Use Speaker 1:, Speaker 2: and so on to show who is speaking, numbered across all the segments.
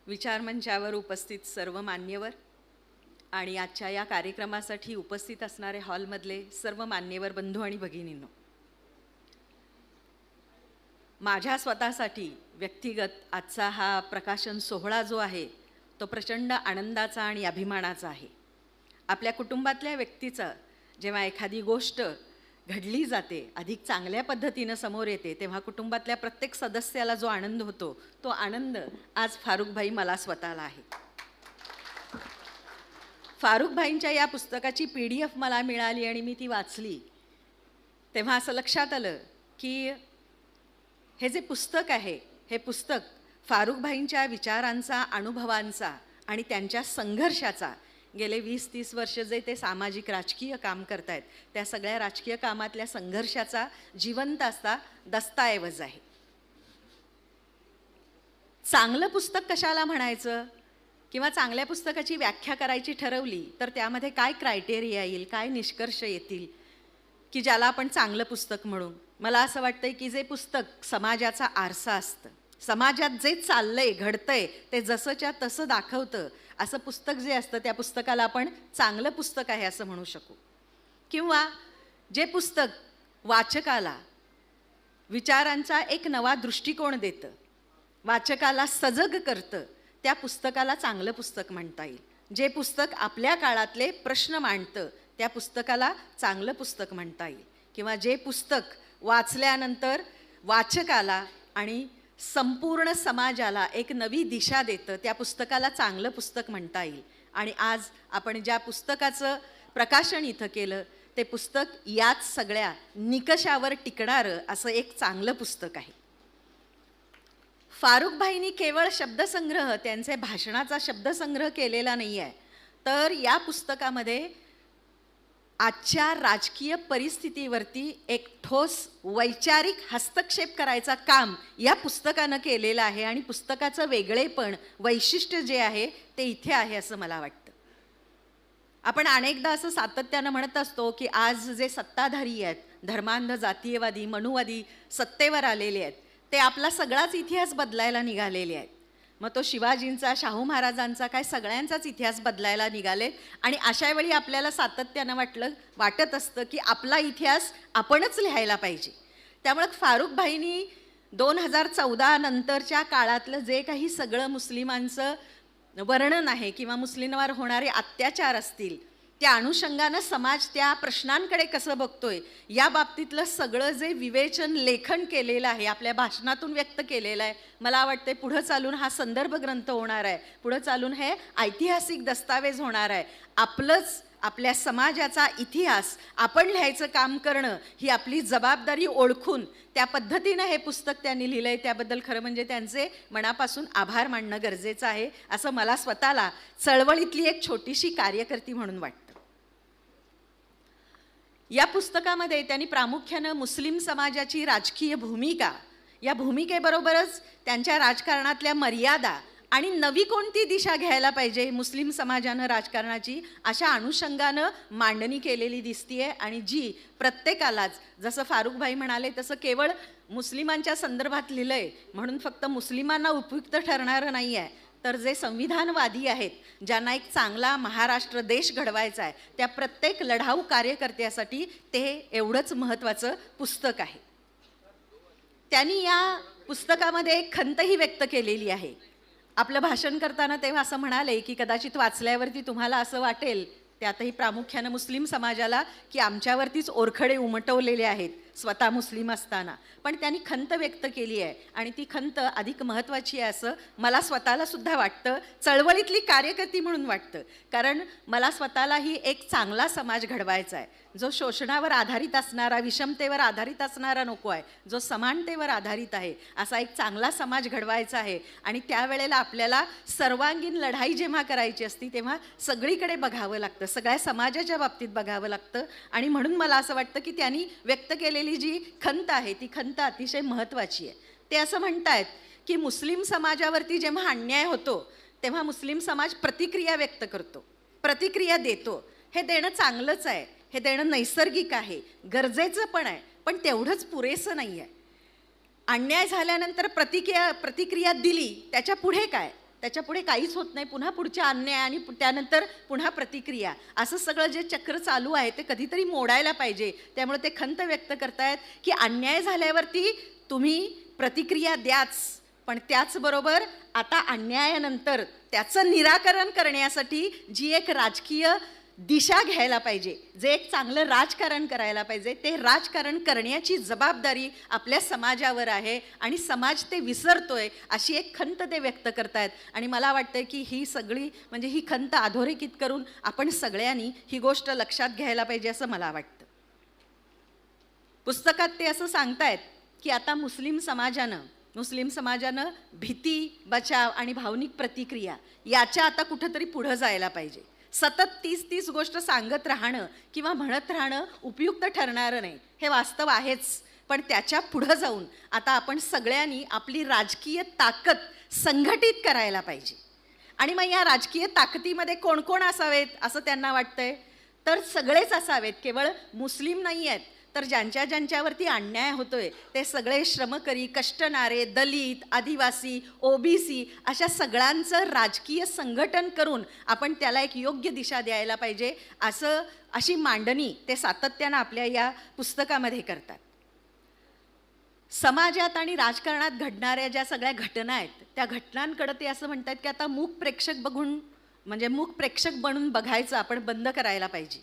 Speaker 1: विचारमंचावर उपस्थित सर्व मान्यवर आणि आजच्या या कार्यक्रमासाठी उपस्थित असणारे हॉलमधले सर्व मान्यवर बंधू आणि भगिनींनो, माझ्या स्वतःसाठी व्यक्तिगत आजचा हा प्रकाशन सोहळा जो आहे तो प्रचंड आनंदाचा आणि अभिमानाचा आहे. आपल्या कुटुंबातल्या व्यक्तीचं जेव्हा एखादी गोष्ट घडली जाते, अधिक चांगल्या पद्धतीनं समोर येते, तेव्हा कुटुंबातल्या प्रत्येक सदस्याला जो आनंद होतो तो आनंद आज फारुखभाई मला स्वतःला आहे. फारुखभाईंच्या या पुस्तकाची PDF मला मिळाली आणि मी ती वाचली तेव्हा असं लक्षात आलं की हे जे पुस्तक आहे, हे पुस्तक फारुखभाईंच्या विचारांचा, अनुभवांचा आणि त्यांच्या संघर्षाचा गेले 20-30 वर्ष जे ते सामाजिक राजकीय काम करतायत त्या सगळ्या राजकीय कामातल्या संघर्षाचा जिवंत असा दस्तऐवज आहे. चांगलं पुस्तक कशाला म्हणायचं किंवा चांगल्या पुस्तकाची व्याख्या करायची ठरवली तर त्यामध्ये काय क्रायटेरिया येईल, काय निष्कर्ष येतील की ज्याला आपण चांगलं पुस्तक म्हणू. मला असं वाटतंय की जे पुस्तक समाजाचा आरसा असतं, समाजात जे चाललंय घडतंय ते जसंच्या तसं दाखवतं असं पुस्तक जे असतं त्या पुस्तकाला आपण चांगलं पुस्तक आहे असं म्हणू शकू. किंवा जे पुस्तक वाचकाला विचारांचा एक नवा दृष्टिकोन देतं, वाचकाला सजग करतं, त्या पुस्तकाला चांगलं पुस्तक म्हणता येईल. जे पुस्तक आपल्या काळातले प्रश्न मांडतं त्या पुस्तकाला चांगलं पुस्तक म्हणता येईल. किंवा जे पुस्तक वाचल्यानंतर वाचकाला आणि संपूर्ण समाजाला एक नवी दिशा देतं त्या पुस्तकाला चांगलं पुस्तक म्हणता येईल. आणि आज आपण ज्या पुस्तकाचं प्रकाशन इथं केलं ते पुस्तक याच सगळ्या निकषावर टिकणारं असं एक चांगलं पुस्तक आहे. फारुखभाईंनी केवळ शब्दसंग्रह, त्यांचे भाषणाचा शब्दसंग्रह केलेला नाही आहे, तर या पुस्तकामध्ये आजच्या राजकीय परिस्थितीवरती एक ठोस वैचारिक हस्तक्षेप करायचा काम या पुस्तकानं केलेलं आहे. आणि पुस्तकाचं वेगळेपण, वैशिष्ट्य जे आहे ते इथे आहे असं मला वाटतं. आपण अनेकदा असं सातत्यानं म्हणत असतो की आज जे सत्ताधारी आहेत, धर्मांध, जातीयवादी, मनुवादी सत्तेवर आलेले आहेत, ते आपला सगळाच इतिहास बदलायला निघालेले आहेत. मग तो शिवाजींचा, शाहू महाराजांचा, काय सगळ्यांचाच इतिहास बदलायला निघाले. आणि अशा वेळी आपल्याला सातत्यानं वाटत असतं की आपला इतिहास आपणच लिहायला पाहिजे. त्यामुळे फारुखभाईंनी 2014 नंतरच्या काळातलं जे काही सगळं मुस्लिमांचं वर्णन आहे किंवा मुस्लिमांवर होणारे अत्याचार असतील त्या अनुषंगानं समाज त्या प्रश्नांकडे कसं बघतोय या बाबतीतलं सगळं जे विवेचन, लेखन केलेलं आहे, आपल्या भाषणातून व्यक्त केलेलं आहे. मला वाटते पुढं चालून हा संदर्भ ग्रंथ होणार आहे, पुढं चालून हे ऐतिहासिक दस्तावेज होणार आहे. आपल्या समाजाचा इतिहास आपण लिहायचं काम करणं ही आपली जबाबदारी ओळखून त्या पद्धतीनं हे पुस्तक त्यांनी लिहिलं आहे. त्याबद्दल खरं म्हणजे त्यांचे मनापासून आभार मानणं गरजेचं आहे असं मला स्वतःला चळवळीतली एक छोटीशी कार्यकर्ती म्हणून वाटतं. या पुस्तकामध्ये त्यांनी प्रामुख्यानं मुस्लिम समाजाची राजकीय भूमिका, या भूमिकेबरोबरच त्यांच्या राजकारणातल्या मर्यादा आणि नवी कोणती दिशा घ्यायला पाहिजे मुस्लिम समाजानं राजकारणाची, अशा अनुषंगानं मांडणी केलेली दिसतीये. आणि जी प्रत्येकालाच, जसं फारुखभाई म्हणाले तसं केवळ मुस्लिमांच्या संदर्भात लिहिलंय म्हणून फक्त मुस्लिमांना उपयुक्त ठरणारं नाही आहे, तर जे संविधानवादी आहेत, ज्यांना एक चांगला महाराष्ट्र देश घडवायचा आहे, त्या प्रत्येक लढाऊ कार्यकर्त्यासाठी ते एवढंच महत्त्वाचं पुस्तक आहे. त्यांनी या पुस्तकामध्ये एक खंतही व्यक्त केलेली आहे. आपलं भाषण करताना तेव्हा असं म्हणाले की कदाचित वाचल्यावरती तुम्हाला असं वाटेल, त्यातही प्रामुख्यानं मुस्लिम समाजाला, की आमच्यावरतीच ओरखडे उमटवलेले आहेत स्वतः मुस्लिम असताना. पण त्यांनी खंत व्यक्त केली आहे आणि ती खंत अधिक महत्त्वाची आहे असं मला स्वतःला सुद्धा वाटतं, चळवळीतली कार्यकर्ती म्हणून वाटतं. कारण मला स्वतःलाही एक चांगला समाज घडवायचा आहे, जो शोषणावर आधारित असणारा, विषमतेवर आधारित असणारा नको आहे, जो समानतेवर आधारित आहे असा एक चांगला समाज घडवायचा आहे. आणि त्यावेळेला आपल्याला सर्वांगीण लढाई जेव्हा करायची असती तेव्हा सगळीकडे बघावं लागतं, सगळ्या समाजाच्या बाबतीत बघावं लागतं. आणि म्हणून मला असं वाटतं की त्यांनी व्यक्त केलेली जी खंत आहे ती खंत अतिशय महत्त्वाची आहे. ते असं म्हणतायत की मुस्लिम समाजावरती जेव्हा अन्याय होतो तेव्हा मुस्लिम समाज प्रतिक्रिया व्यक्त करतो, प्रतिक्रिया देतो. हे देणं चांगलंच आहे, हे देणं नैसर्गिक आहे, गरजेचं पण आहे, पण तेवढंच पुरेसं नाही आहे. अन्याय झाल्यानंतर प्रतिक्रिया दिली, त्याच्या पुढे काय? त्याच्यापुढे काहीच होत नाही, पुन्हा पुढच्या अन्याय आणि त्यानंतर पुन्हा प्रतिक्रिया, असं सगळं जे चक्र चालू आहे ते कधीतरी मोडायला पाहिजे. त्यामुळे ते खंत व्यक्त करतायत की अन्याय झाल्यावरती तुम्ही प्रतिक्रिया द्याच, पण त्याचबरोबर आता अन्यायानंतर त्याचं निराकरण करण्यासाठी जी एक राजकीय दिशा घ्यायला पाहिजे, जे एक चांगलं राजकारण करायला पाहिजे, ते राजकारण करण्याची जबाबदारी आपल्या समाजावर आहे आणि समाज ते विसरतोय, अशी एक खंत ते व्यक्त करतायत. आणि मला वाटतं की ही सगळी म्हणजे ही खंत अधोरेखित करून आपण सगळ्यांनी ही गोष्ट लक्षात घ्यायला पाहिजे असं मला वाटतं. पुस्तकात ते असं सांगतायत की आता मुस्लिम समाजानं भीती, बचाव आणि भावनिक प्रतिक्रिया याच्या आता कुठंतरी पुढं जायला पाहिजे. सतत तीच गोष्ट सांगत राहणं किंवा म्हणत राहणं उपयुक्त ठरणारं नाही, हे वास्तव आहेच. पण त्याच्या पुढं जाऊन आता आपण सगळ्यांनी आपली राजकीय ताकद संघटित करायला पाहिजे. आणि मग या राजकीय ताकदीमध्ये कोण कोण असावेत असं त्यांना वाटतंय, तर सगळेच असावेत. केवळ मुस्लिम नाही आहेत, तर ज्यांच्यावरती अन्याय होतोय ते सगळे श्रमकरी, कष्टणारे, दलित, आदिवासी, ओबीसी अशा सगळ्यांचं राजकीय संघटन करून आपण त्याला एक योग्य दिशा द्यायला पाहिजे, अशी मांडणी ते सातत्यानं आपल्या या पुस्तकामध्ये करतात. समाजात आणि राजकारणात घडणाऱ्या ज्या सगळ्या घटना आहेत त्या घटनांकडे ते असं म्हणतात की आता मूक प्रेक्षक बनून बघायचं आपण बंद करायला पाहिजे.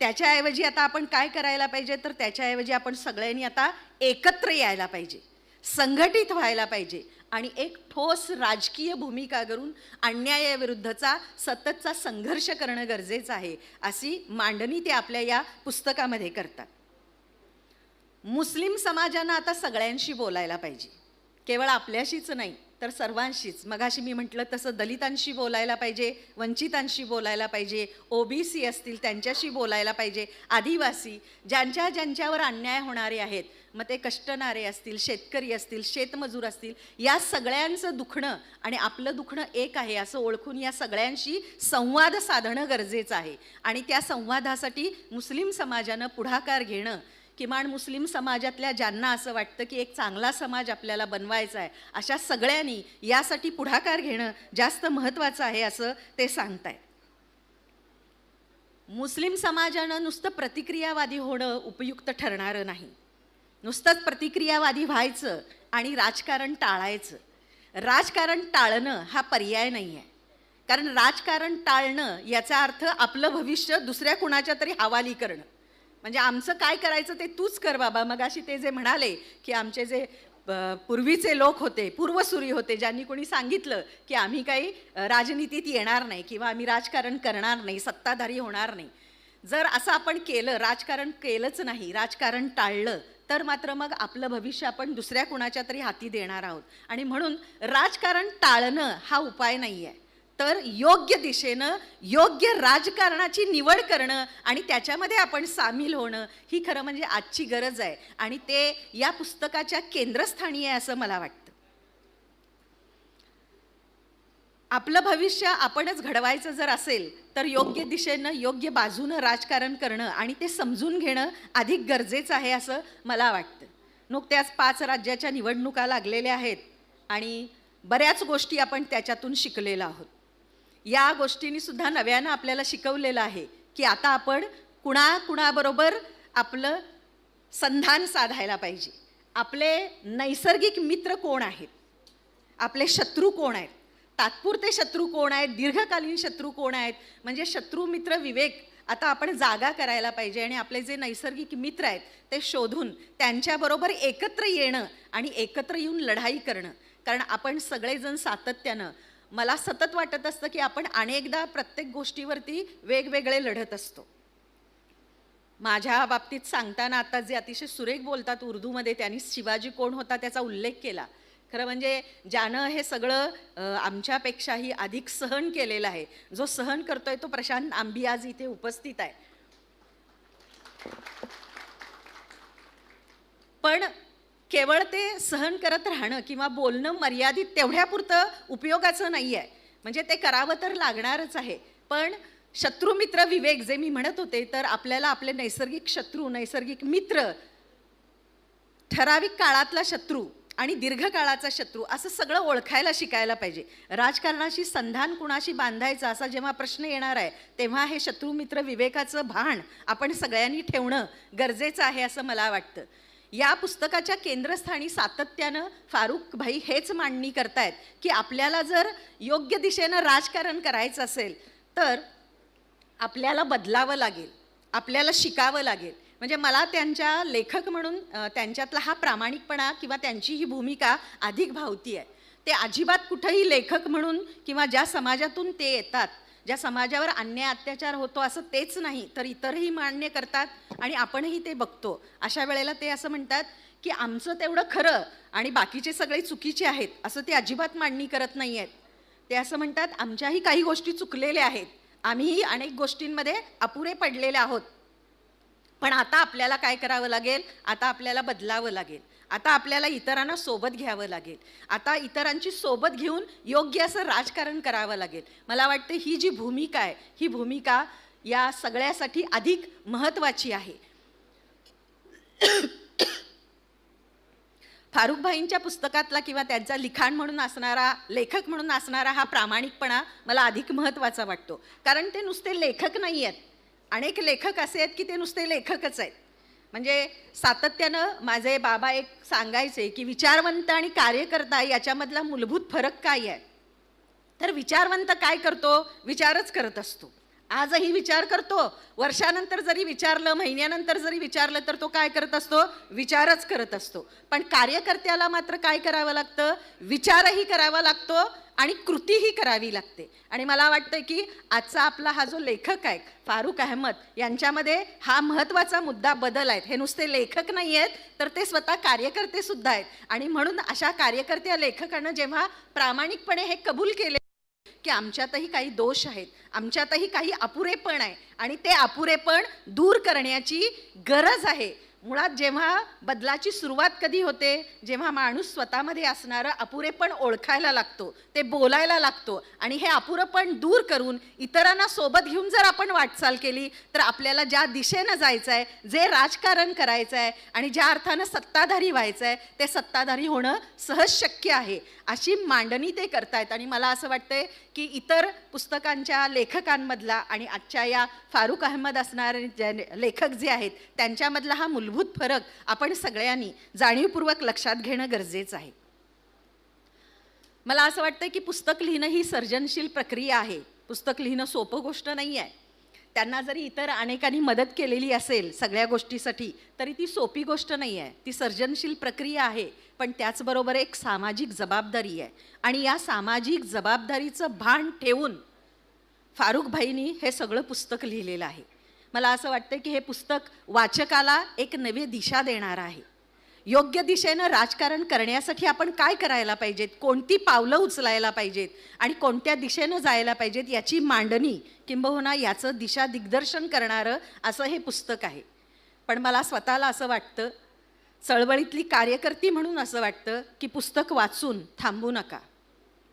Speaker 1: त्याच्याऐवजी आता आपण काय करायला पाहिजे, तर त्याच्याऐवजी आपण सगळ्यांनी आता एकत्र यायला पाहिजे, संघटित व्हायला पाहिजे आणि एक ठोस राजकीय भूमिका करून अन्यायाविरुद्धचा सततचा संघर्ष करणं गरजेचं आहे, अशी मांडणी ते आपल्या या पुस्तकामध्ये करतात. मुस्लिम समाजानं आता सगळ्यांशी बोलायला पाहिजे, केवळ आपल्याशीच नाही तर सर्वांशीच. मगाशी मी म्हटलं तसं दलितांशी बोलायला पाहिजे, वंचितांशी बोलायला पाहिजे, ओबीसी असतील त्यांच्याशी बोलायला पाहिजे, आदिवासी ज्यांच्यावर अन्याय होणारे आहेत, मग ते कष्टणारे असतील, शेतकरी असतील, शेतमजूर असतील, या सगळ्यांचं दुखणं आणि आपलं दुखणं एक आहे असं ओळखून या सगळ्यांशी संवाद साधणं गरजेचं आहे. आणि त्या संवादासाठी मुस्लिम समाजानं पुढाकार घेणं, किमान मुस्लिम समाजातल्या ज्यांना असं वाटतं की एक चांगला समाज आपल्याला बनवायचा आहे, अशा सगळ्यांनी यासाठी पुढाकार घेणं जास्त महत्त्वाचं आहे असं ते सांगतायत. मुस्लिम समाजानं नुसतं प्रतिक्रियावादी होणं उपयुक्त ठरणारं नाही. नुसतंच प्रतिक्रियावादी व्हायचं आणि राजकारण टाळायचं. राजकारण टाळणं हा पर्याय नाही आहे, कारण राजकारण टाळणं याचा अर्थ आपलं भविष्य दुसऱ्या कुणाच्या तरी हवाली करणं. म्हणजे आमचं काय करायचं ते तूच कर बाबा. मगाशी ते जे म्हणाले की आमचे जे पूर्वीचे लोक होते, पूर्वसुरी होते, ज्यांनी कोणी सांगितलं की आम्ही काही राजनीतीत येणार नाही किंवा आम्ही राजकारण करणार नाही, सत्ताधारी होणार नाही, जर असं आपण केलं, राजकारण केलंच नाही, राजकारण टाळलं, तर मात्र मग आपलं भविष्य आपण दुसऱ्या कुणाच्या तरी हाती देणार आहोत. आणि म्हणून राजकारण टाळणं हा उपाय नाही आहे, तर योग्य दिशेनं योग्य राजकारणाची निवड करणं आणि त्याच्यामध्ये आपण सामील होणं ही खरं म्हणजे आजची गरज आहे. आणि ते या पुस्तकाच्या केंद्रस्थानी आहे असं मला वाटतं. आपलं भविष्य आपणच घडवायचं जर असेल तर योग्य दिशेनं योग्य बाजूनं राजकारण करणं आणि ते समजून घेणं अधिक गरजेचं आहे असं मला वाटतं. नुकत्याच 5 राज्याच्या निवडणुका लागलेल्या आहेत आणि बऱ्याच गोष्टी आपण त्याच्यातून शिकलेलो आहोत. या गोष्टींनी सुद्धा नव्यानं आपल्याला शिकवलेलं आहे की आता आपण कुणाबरोबर आपलं संधान साधायला पाहिजे. आपले नैसर्गिक मित्र कोण आहेत, आपले शत्रू कोण आहेत, तात्पुरते शत्रू कोण आहेत, दीर्घकालीन शत्रू कोण आहेत, म्हणजे शत्रू मित्र विवेक आता आपण जागा करायला पाहिजे. आणि आपले जे नैसर्गिक मित्र आहेत ते शोधून त्यांच्याबरोबर एकत्र येणं आणि एकत्र येऊन लढाई करणं. कारण आपण सगळेजण सातत्यानं, मला सतत वाटत असतं की आपण अनेकदा प्रत्येक गोष्टीवरती वेगवेगळे लढत असतो. माझ्या बाबतीत सांगताना आता जे अतिशय सुरेख बोलतात उर्दूमध्ये, त्यांनी शिवाजी कोण होता त्याचा उल्लेख केला. खरं म्हणजे ज्यानं हे सगळं आमच्यापेक्षाही अधिक सहन केलेलं आहे, जो सहन करतोय तो प्रशांत आंबी आज इथे उपस्थित आहे. पण केवळ ते सहन करत राहणं किंवा बोलणं मर्यादित तेवढ्यापुरतं उपयोगाचं नाही आहे. म्हणजे ते करावं तर लागणारच आहे. पण शत्रुमित्र विवेक जे मी म्हणत होते, तर आपल्याला आपले नैसर्गिक शत्रू, नैसर्गिक मित्र, ठराविक काळातला शत्रू आणि दीर्घकाळाचा शत्रू असं सगळं ओळखायला शिकायला पाहिजे. राजकारणाशी संधान कुणाशी बांधायचं असा जेव्हा प्रश्न येणार आहे तेव्हा हे शत्रुमित्र विवेकाचं भान आपण सगळ्यांनी ठेवणं गरजेचं आहे असं मला वाटतं. या पुस्तकाच्या केंद्रस्थानी सातत्यानं फारुख भाई हेच मांडणी करतायत की आपल्याला जर योग्य दिशेनं राजकारण करायचं असेल तर आपल्याला बदलावं लागेल, आपल्याला शिकावं लागेल. म्हणजे मला त्यांच्या लेखक म्हणून त्यांच्यातला हा प्रामाणिकपणा किंवा त्यांची ही भूमिका अधिक भावती आहे. ते अजिबात कुठंही लेखक म्हणून किंवा ज्या समाजातून ते येतात, ज्या समाजावर अन्याय अत्याचार होतो असं तेच नाही तर इतरही मान्य करतात आणि आपणही ते बघतो. अशा वेळेला ते असं म्हणतात की आमचं तेवढं खरं आणि बाकीचे सगळे चुकीचे आहेत असं ते अजिबात मांडणी करत नाही आहेत. ते असं म्हणतात आमच्याही काही गोष्टी चुकलेल्या आहेत, आम्हीही अनेक गोष्टींमध्ये अपुरे पडलेले आहोत, पण आता आपल्याला काय करावं लागेल, आता आपल्याला बदलावं लागेल, आता आपल्याला इतरांना सोबत घ्यावं लागेल, आता इतरांची सोबत घेऊन योग्य असं राजकारण करावं लागेल. मला वाटतं ही जी भूमिका आहे ही भूमिका या सगळ्यासाठी अधिक महत्त्वाची आहे. फारुख भाईंच्या पुस्तकातला किंवा त्यांचा लिखाण म्हणून असणारा, लेखक म्हणून असणारा हा प्रामाणिकपणा मला अधिक महत्त्वाचा वाटतो. कारण ते नुसते लेखक नाही आहेत, अनेक लेखक असे आहेत की ते नुसते लेखकच आहेत. म्हणजे सातत्यानं माझे बाबा एक सांगायचे की विचारवंत आणि कार्यकर्ता याच्यामधला मूलभूत फरक काय आहे. तर विचारवंत काय करतो, विचारच करत असतो. आजही विचार करतो, वर्षानंतर जरी विचारलं, महिन्यानंतर जरी विचारलं तर तो काय करत असतो, विचारच करत असतो. पण कार्यकर्त्याला मात्र काय करावं लागतं, विचारही करावा लागतो आणि कृतीही करावी लागते. आणि मला वाटतं की आजचा आपला हा जो लेखक आहे फारुख अहमद यांच्यामध्ये हा महत्त्वाचा मुद्दा बदल आहेत. हे नुसते लेखक नाही आहेत तर ते स्वतः कार्यकर्ते सुद्धा आहेत. आणि म्हणून अशा कार्यकर्त्या लेखकांना जेव्हा प्रामाणिकपणे हे कबूल केले की आमच्यातही काही दोष आहेत, आमच्यातही काही अपुरेपण आहे आणि ते अपुरेपण दूर करण्याची गरज आहे. मुळात जेव्हा बदलाची सुरुवात कधी होते, जेव्हा माणूस स्वतःमध्ये असणारं अपुरेपण ओळखायला लागतो, ते बोलायला लागतो आणि हे अपुरेपण दूर करून इतरांना सोबत घेऊन जर आपण वाटचाल केली तर आपल्याला ज्या दिशेनं जायचं आहे, जे राजकारण करायचं आहे आणि ज्या अर्थानं सत्ताधारी व्हायचं आहे ते सत्ताधारी होणं सहज शक्य आहे अशी मांडणी ते करतायत. आणि मला असं वाटतंय की इतर पुस्तकांच्या लेखकांमधला आणि आजच्या या फारुख अहमद असणारे लेखक जे आहेत त्यांच्यामधला हा मूलभूत फरक आपण सगळ्यांनी जाणीवपूर्वक लक्षात घेणं गरजेचं आहे. मला असं वाटतं की पुस्तक लिहिणं ही सर्जनशील प्रक्रिया आहे. पुस्तक लिहिणं सोपं गोष्ट नाही आहे. त्यांना जरी इतर अनेकांनी मदत केलेली असेल सगळ्या गोष्टीसाठी तरी ती सोपी गोष्ट नाही आहे. ती सर्जनशील प्रक्रिया आहे, पण त्याचबरोबर एक सामाजिक जबाबदारी आहे. आणि या सामाजिक जबाबदारीचं भान ठेवून फारुख भाईंनी हे सगळं पुस्तक लिहिलेलं आहे. मला असं वाटतं की हे पुस्तक वाचकाला एक नवी दिशा देणारं आहे. योग्य दिशेनं राजकारण करण्यासाठी आपण काय करायला पाहिजेत, कोणती पावलं उचलायला पाहिजेत आणि कोणत्या दिशेनं जायला पाहिजेत याची मांडणी किंबहुना याचं दिशा दिग्दर्शन करणारं असं हे पुस्तक आहे. पण मला स्वतःला असं वाटतं, चळवळीतली कार्यकर्ती म्हणून असं वाटतं की पुस्तक वाचून थांबू नका,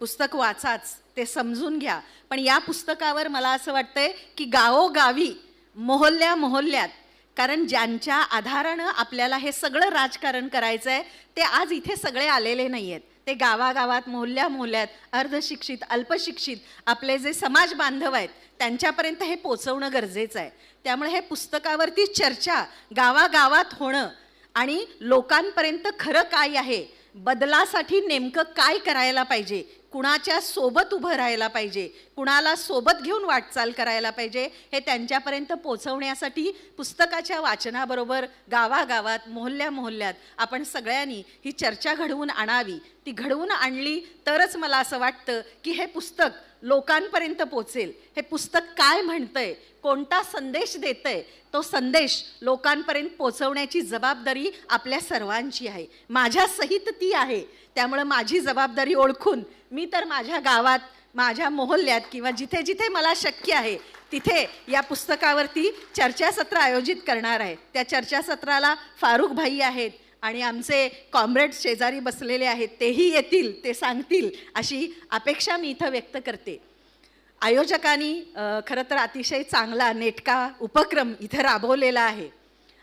Speaker 1: पुस्तक वाचाच, ते समजून घ्या. पण या पुस्तकावर मला असं वाटतंय की गावोगावी, मोहल्ल्यात, कारण ज्यांच्या आधारानं आपल्याला हे सगळं राजकारण करायचं आहे ते आज इथे सगळे आलेले नाही आहेत. ते गावागावात, मोहल्ल्यात अर्धशिक्षित, अल्पशिक्षित आपले जे समाज बांधव आहेत त्यांच्यापर्यंत हे पोचवणं गरजेचं आहे. त्यामुळे हे पुस्तकावरती चर्चा गावागावात होणं आणि लोकांपर्यंत खरं काय आहे, बदलासाठी नेमकं काय करायला पाहिजे, कुणाच्या सोबत उभं राहायला पाहिजे, कुणाला सोबत घेऊन वाटचाल करायला पाहिजे, हे त्यांच्यापर्यंत पोचवण्यासाठी पुस्तकाच्या वाचनाबरोबर गावागावात, मोहल्ल्यात आपण सगळ्यांनी ही चर्चा घडवून आणावी. ती घडवून आणली तरच मला असं वाटतं की हे पुस्तक लोकांपर्यंत पोचेल. हे पुस्तक काय म्हणतंय, कोणता संदेश देतंय, तो संदेश लोकांपर्यंत पोचवण्याची जबाबदारी आपल्या सर्वांची आहे. माझ्या सहित ती आहे. त्यामुळे माझी जबाबदारी ओळखून मी तर माझ्या गावात, माझ्या मोहल्ल्यात किंवा जिथे जिथे मला शक्य आहे तिथे या पुस्तकावरती चर्चासत्र आयोजित करणार आहे. त्या चर्चासत्राला फारुख भाई आहेत आणि आमचे कॉम्रेड्स शेजारी बसलेले आहेत, तेही येतील, ते सांगतील अशी अपेक्षा मी इथं व्यक्त करते. आयोजकांनी खरं तर अतिशय चांगला नेटका उपक्रम इथं राबवलेला आहे.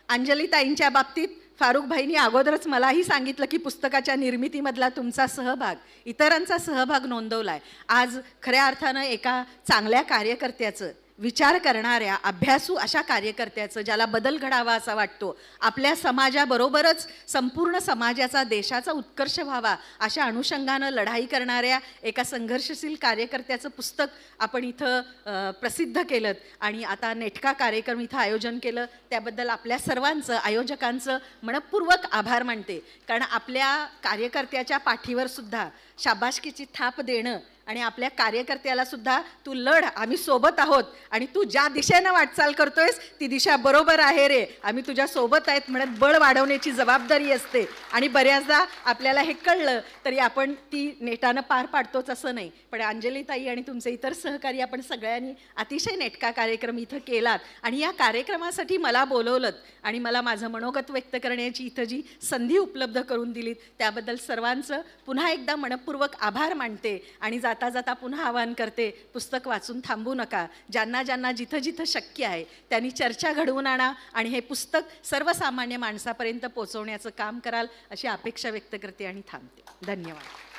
Speaker 1: अंजलीताईंच्या बाबतीत फारुखभाईंनी अगोदरच मलाही सांगितलं की पुस्तकाच्या निर्मितीमधला तुमचा सहभाग, इतरांचा सहभाग नोंदवलाय. आज खऱ्या अर्थानं एका चांगल्या कार्यकर्त्याचं, विचार करणाऱ्या अभ्यासू अशा कार्यकर्त्याचं, ज्याला बदल घडावा असा वाटतो, आपल्या समाजाबरोबरच संपूर्ण समाजाचा, देशाचा उत्कर्ष व्हावा अशा अनुषंगानं लढाई करणाऱ्या एका संघर्षशील कार्यकर्त्याचं पुस्तक आपण इथं प्रसिद्ध केलं आणि आता नेटका कार्यक्रम इथं आयोजन केलं. त्याबद्दल आपल्या सर्वांचं, आयोजकांचं मनपूर्वक आभार मानते. कारण आपल्या कार्यकर्त्याच्या पाठीवर सुद्धा शाबासकीची थाप देणं आणि आपल्या कार्यकर्त्याला सुद्धा तू लढ, आम्ही सोबत आहोत आणि तू ज्या दिशेनं वाटचाल करतोयस ती दिशा बरोबर आहे रे, आम्ही तुझ्या सोबत आहेत म्हणत बळ वाढवण्याची जबाबदारी असते. आणि बऱ्याचदा आपल्याला हे कळलं तरी आपण ती नेटानं पार पाडतोच असं नाही. पण अंजलीताई आणि तुमचे इतर सहकारी आपण सगळ्यांनी अतिशय नेटका कार्यक्रम इथं केलात आणि या कार्यक्रमासाठी मला बोलवलं आणि मला माझं मनोगत व्यक्त करण्याची इथं जी संधी उपलब्ध करून दिलीत त्याबद्दल सर्वांचं पुन्हा एकदा मनपूर्वक आभार मानते. आणि जाता जाता पुन्हा आवाहन करते, पुस्तक वाचून थांबू नका. ज्यांना ज्यांना जिथं जिथं शक्य आहे त्यांनी चर्चा घडवून आणा आणि हे पुस्तक सर्वसामान्य माणसापर्यंत पोहोचवण्याचं काम कराल अशी अपेक्षा व्यक्त करते आणि थांबते. धन्यवाद.